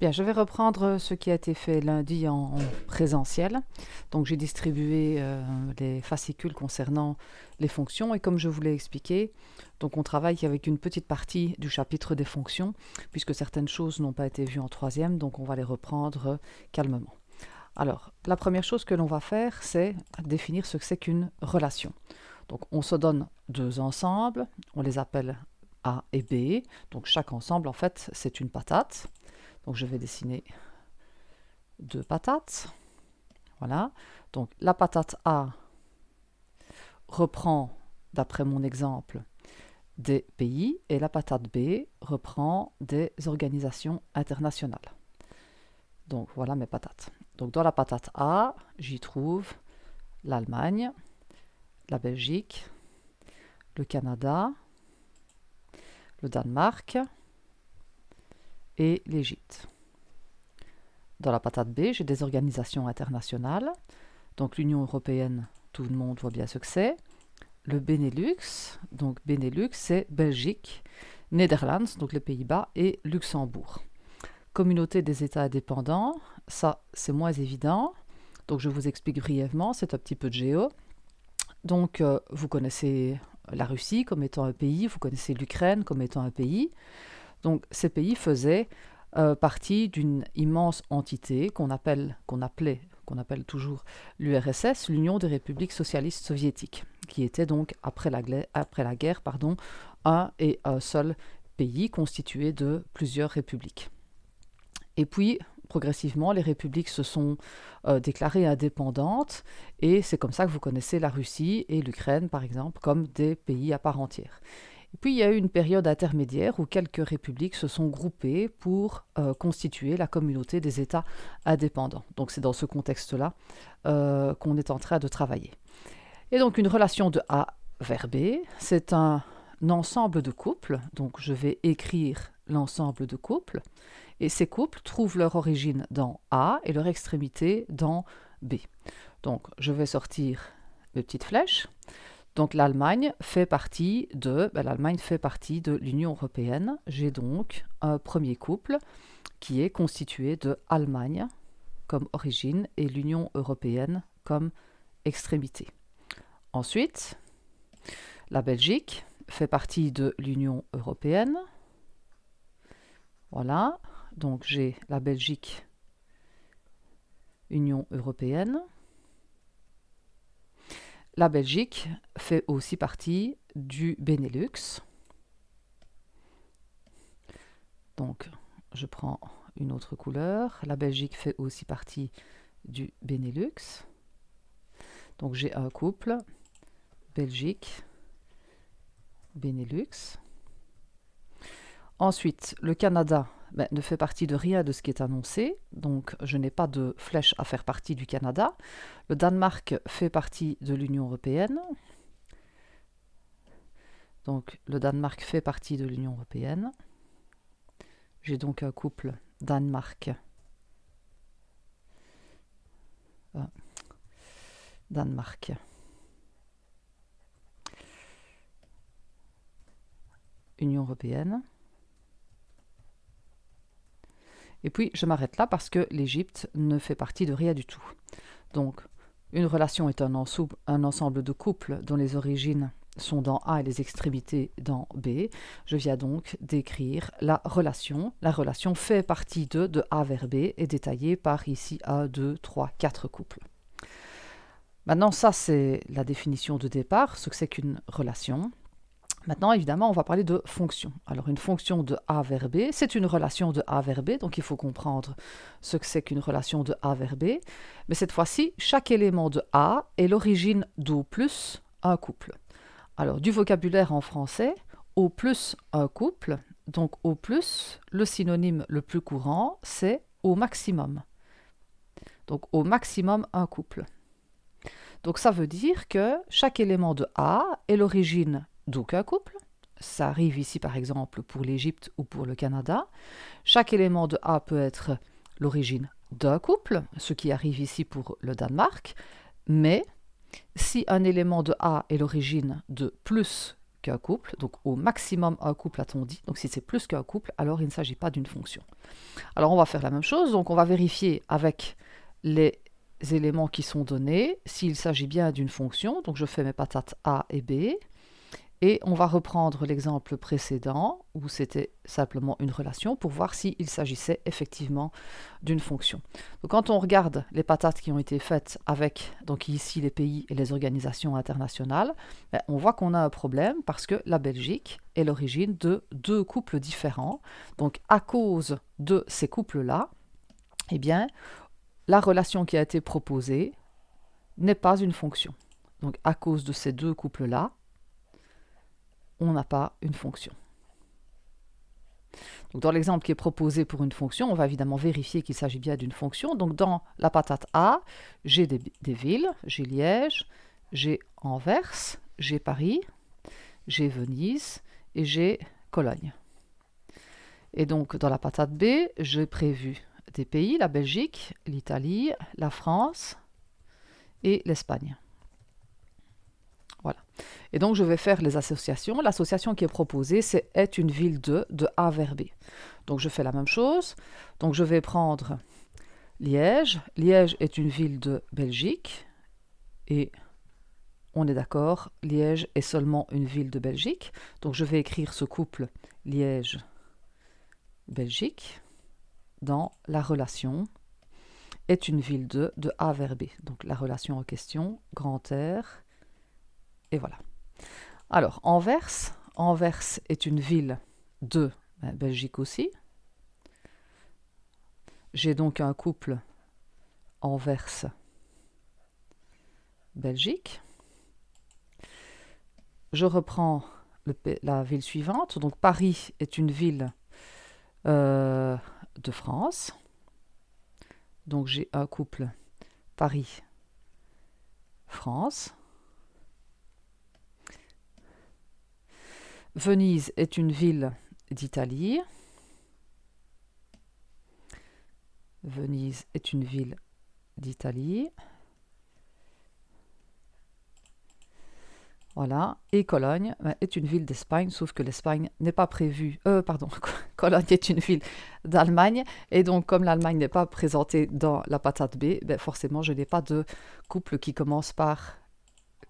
Bien, je vais reprendre ce qui a été fait lundi en présentiel. Donc, j'ai distribué les fascicules concernant les fonctions et comme je vous l'ai expliqué, donc on travaille avec une petite partie du chapitre des fonctions puisque certaines choses n'ont pas été vues en troisième, donc on va les reprendre calmement. Alors, la première chose que l'on va faire, c'est définir ce que c'est qu'une relation. Donc, on se donne deux ensembles, on les appelle A et B. Donc, chaque ensemble, en fait, c'est une patate. Donc, je vais dessiner deux patates. Voilà. Donc, la patate A reprend, d'après mon exemple, des pays et la patate B reprend des organisations internationales. Donc, voilà mes patates. Donc, dans la patate A, j'y trouve l'Allemagne, la Belgique, le Canada, le Danemark et l'Égypte. Dans la patate B, j'ai des organisations internationales. Donc l'Union européenne, tout le monde voit bien ce que c'est. Le Benelux, donc Benelux, c'est Belgique, Netherlands, donc les Pays-Bas, et Luxembourg. Communauté des États indépendants, ça c'est moins évident. Donc je vous explique brièvement, c'est un petit peu de géo. Donc vous connaissez la Russie comme étant un pays, vous connaissez l'Ukraine comme étant un pays. Donc ces pays faisaient partie d'une immense entité qu'on appelle toujours l'URSS, l'Union des républiques socialistes soviétiques, qui était donc après la guerre, un et un seul pays constitué de plusieurs républiques. Et puis, progressivement, les républiques se sont déclarées indépendantes, et c'est comme ça que vous connaissez la Russie et l'Ukraine, par exemple, comme des pays à part entière. Et puis il y a eu une période intermédiaire où quelques républiques se sont groupées pour constituer la communauté des États indépendants. Donc c'est dans ce contexte-là qu'on est en train de travailler. Et donc une relation de A vers B, c'est un ensemble de couples. Donc je vais écrire l'ensemble de couples. Et ces couples trouvent leur origine dans A et leur extrémité dans B. Donc je vais sortir mes petites flèches. Donc l'Allemagne fait partie de l'Union européenne. J'ai donc un premier couple qui est constitué de Allemagne comme origine et l'Union européenne comme extrémité. Ensuite, la Belgique fait partie de l'Union européenne. Voilà, donc j'ai la Belgique, Union européenne. La Belgique fait aussi partie du Benelux. Donc, je prends une autre couleur. La Belgique fait aussi partie du Benelux. Donc, j'ai un couple Belgique, Benelux. Ensuite, le Canada ne fait partie de rien de ce qui est annoncé, donc je n'ai pas de flèche à faire partie du Canada. Le Danemark fait partie de l'Union européenne. Donc le Danemark fait partie de l'Union européenne. J'ai donc un couple Danemark. Danemark. Union européenne. Et puis je m'arrête là parce que l'Égypte ne fait partie de rien du tout. Donc une relation est un ensemble de couples dont les origines sont dans A et les extrémités dans B. Je viens donc d'écrire la relation. La relation fait partie de A vers B et détaillée par ici 1, 2, 3, 4 couples. Maintenant, ça c'est la définition de départ, ce que c'est qu'une relation. Maintenant, évidemment, on va parler de fonction. Alors, une fonction de A vers B, c'est une relation de A vers B, donc il faut comprendre ce que c'est qu'une relation de A vers B. Mais cette fois-ci, chaque élément de A est l'origine d'O plus un couple. Alors, du vocabulaire en français, O plus un couple, donc O plus, le synonyme le plus courant, c'est au maximum. Donc, au maximum un couple. Donc, ça veut dire que chaque élément de A est l'origine d'aucun couple. Ça arrive ici par exemple pour l'Égypte ou pour le Canada. Chaque élément de A peut être l'origine d'un couple, ce qui arrive ici pour le Danemark. Mais si un élément de A est l'origine de plus qu'un couple. Donc au maximum un couple a-t-on dit. Donc si c'est plus qu'un couple, alors il ne s'agit pas d'une fonction. Alors on va faire la même chose. Donc on va vérifier avec les éléments qui sont donnés s'il s'agit bien d'une fonction. Donc je fais mes patates A et B. Et on va reprendre l'exemple précédent où c'était simplement une relation pour voir s'il s'agissait effectivement d'une fonction. Donc quand on regarde les patates qui ont été faites avec donc ici les pays et les organisations internationales, on voit qu'on a un problème parce que la Belgique est l'origine de deux couples différents. Donc à cause de ces couples-là, eh bien, la relation qui a été proposée n'est pas une fonction. Donc à cause de ces deux couples-là, on n'a pas une fonction. Donc dans l'exemple qui est proposé pour une fonction, on va évidemment vérifier qu'il s'agit bien d'une fonction. Donc dans la patate A, j'ai des villes, j'ai Liège, j'ai Anvers, j'ai Paris, j'ai Venise et j'ai Cologne. Et donc dans la patate B, j'ai prévu des pays, la Belgique, l'Italie, la France et l'Espagne. Voilà. Et donc, je vais faire les associations. L'association qui est proposée, c'est « est une ville de A vers B ». Donc, je fais la même chose. Donc, je vais prendre Liège. Liège est une ville de Belgique. Et on est d'accord, Liège est seulement une ville de Belgique. Donc, je vais écrire ce couple Liège-Belgique dans la relation « est une ville de A vers B ». Donc, la relation en question, grand R, et voilà. Alors, Anvers est une ville de Belgique aussi. J'ai donc un couple Anvers-Belgique. Je reprends la ville suivante. Donc, Paris est une ville de France. Donc, j'ai un couple Paris-France. Venise est une ville d'Italie. Venise est une ville d'Italie. Voilà. Et Cologne est une ville d'Espagne, sauf que l'Espagne n'est pas prévue. Cologne est une ville d'Allemagne. Et donc, comme l'Allemagne n'est pas présentée dans la patate B, forcément, je n'ai pas de couple qui commence par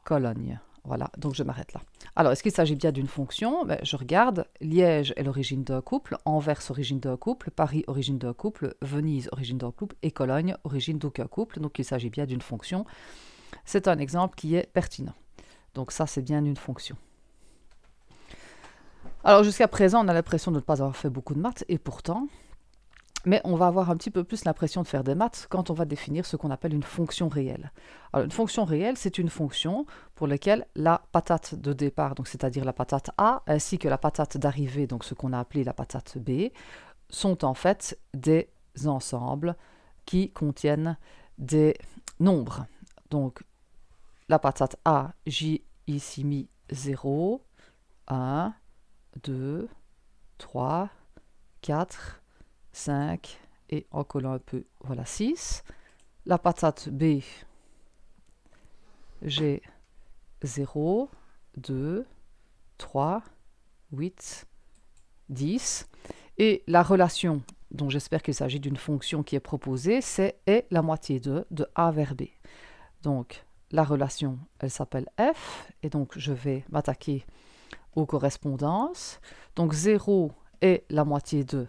Cologne. Voilà, donc je m'arrête là. Alors, est-ce qu'il s'agit bien d'une fonction? Je regarde. Liège est l'origine d'un couple, Anvers, origine d'un couple, Paris, origine d'un couple, Venise, origine d'un couple, et Cologne, origine d'aucun couple. Donc, il s'agit bien d'une fonction. C'est un exemple qui est pertinent. Donc, ça, c'est bien une fonction. Alors, jusqu'à présent, on a l'impression de ne pas avoir fait beaucoup de maths, et pourtant... Mais on va avoir un petit peu plus l'impression de faire des maths quand on va définir ce qu'on appelle une fonction réelle. Alors, une fonction réelle, c'est une fonction pour laquelle la patate de départ, donc c'est-à-dire la patate A, ainsi que la patate d'arrivée, donc ce qu'on a appelé la patate B, sont en fait des ensembles qui contiennent des nombres. Donc, la patate A, j'ai ici mis 0, 1, 2, 3, 4, 5 et en collant un peu, voilà 6. La patate B, j'ai 0, 2, 3, 8, 10. Et la relation, dont j'espère qu'il s'agit d'une fonction qui est proposée, c'est est la moitié de A vers B. Donc la relation, elle s'appelle f, et donc je vais m'attaquer aux correspondances. Donc 0 est la moitié de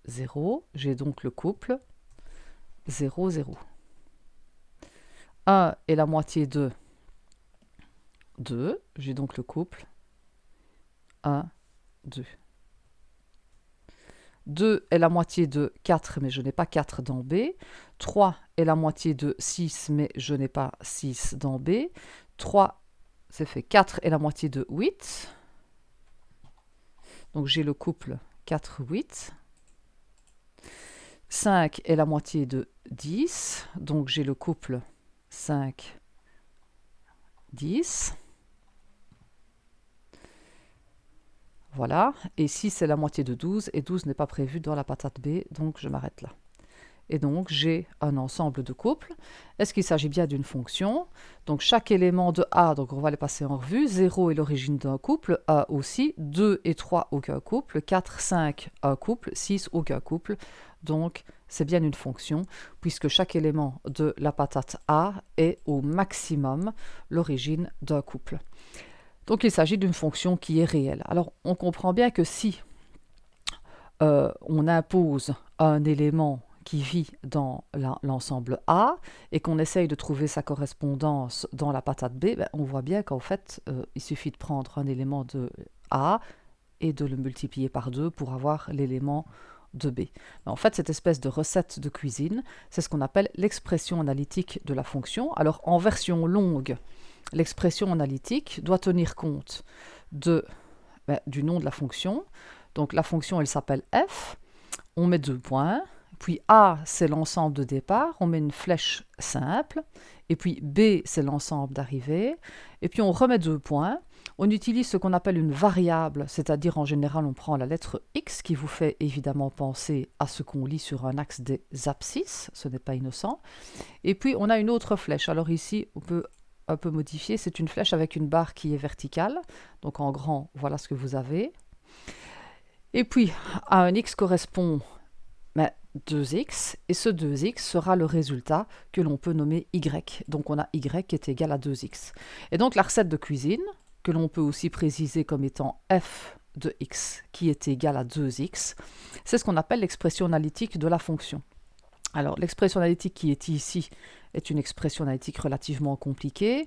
0, j'ai donc le couple 0, 0. 1 est la moitié de 2, j'ai donc le couple 1, 2. 2 est la moitié de 4, mais je n'ai pas 4 dans B. 3 est la moitié de 6, mais je n'ai pas 6 dans B. 3, c'est fait. 4 est la moitié de 8. Donc j'ai le couple 4, 8. 5 est la moitié de 10, donc j'ai le couple 5, 10. Voilà, et 6 est la moitié de 12, et 12 n'est pas prévu dans la patate B, donc je m'arrête là. et donc j'ai un ensemble de couples. Est-ce qu'il s'agit bien d'une fonction? Donc chaque élément de A, donc on va les passer en revue. 0 est l'origine d'un couple, A aussi, 2 et 3 aucun couple, 4, 5 un couple, 6 aucun couple. Donc c'est bien une fonction, puisque chaque élément de la patate A est au maximum l'origine d'un couple. Donc il s'agit d'une fonction qui est réelle. Alors on comprend bien que si on impose un élément qui vit dans l'ensemble A et qu'on essaye de trouver sa correspondance dans la patate B, ben, on voit bien qu'en fait, il suffit de prendre un élément de A et de le multiplier par 2 pour avoir l'élément de B. En fait, cette espèce de recette de cuisine, c'est ce qu'on appelle l'expression analytique de la fonction. Alors, en version longue, l'expression analytique doit tenir compte du nom de la fonction. Donc, la fonction, elle s'appelle f. On met 2 points. Puis A, c'est l'ensemble de départ. On met une flèche simple. Et puis B, c'est l'ensemble d'arrivée. Et puis, on remet 2 points. On utilise ce qu'on appelle une variable, c'est-à-dire en général on prend la lettre X qui vous fait évidemment penser à ce qu'on lit sur un axe des abscisses, ce n'est pas innocent. Et puis on a une autre flèche, alors ici on peut un peu modifier, c'est une flèche avec une barre qui est verticale, donc en grand voilà ce que vous avez. Et puis à un X correspond 2x, et ce 2x sera le résultat que l'on peut nommer y. Donc on a y qui est égal à 2x. Et donc la recette de cuisine, que l'on peut aussi préciser comme étant f de x qui est égal à 2x, c'est ce qu'on appelle l'expression analytique de la fonction. Alors l'expression analytique qui est ici est une expression analytique relativement compliquée,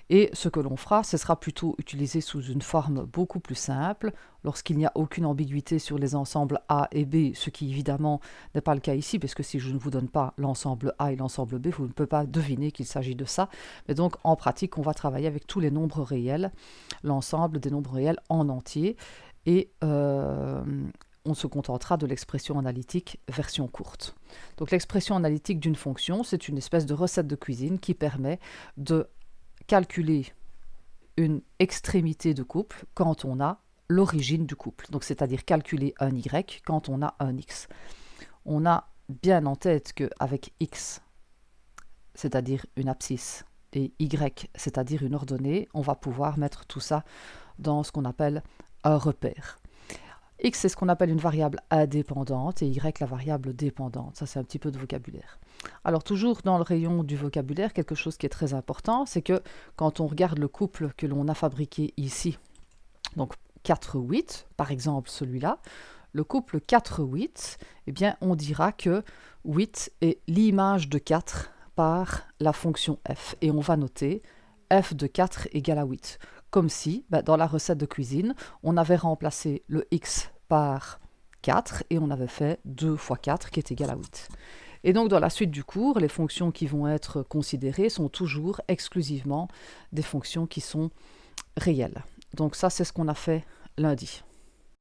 et ce que l'on fera, ce sera plutôt utilisé sous une forme beaucoup plus simple, lorsqu'il n'y a aucune ambiguïté sur les ensembles A et B, ce qui évidemment n'est pas le cas ici, parce que si je ne vous donne pas l'ensemble A et l'ensemble B, vous ne pouvez pas deviner qu'il s'agit de ça. Mais donc en pratique, on va travailler avec tous les nombres réels, l'ensemble des nombres réels en entier, et on se contentera de l'expression analytique version courte. Donc l'expression analytique d'une fonction, c'est une espèce de recette de cuisine qui permet de calculer une extrémité de couple quand on a l'origine du couple. Donc c'est-à-dire calculer un y quand on a un x. On a bien en tête qu'avec x, c'est-à-dire une abscisse, et y, c'est-à-dire une ordonnée, on va pouvoir mettre tout ça dans ce qu'on appelle un repère. X, c'est ce qu'on appelle une variable indépendante et Y, la variable dépendante. Ça, c'est un petit peu de vocabulaire. Alors, toujours dans le rayon du vocabulaire, quelque chose qui est très important, c'est que quand on regarde le couple que l'on a fabriqué ici, donc 4-8, par exemple celui-là, le couple 4-8, eh bien, on dira que 8 est l'image de 4 par la fonction f. Et on va noter f de 4 égale à 8. Comme si, dans la recette de cuisine, on avait remplacé le x par 4 et on avait fait 2 fois 4 qui est égal à 8. Et donc dans la suite du cours, les fonctions qui vont être considérées sont toujours exclusivement des fonctions qui sont réelles. Donc ça, c'est ce qu'on a fait lundi.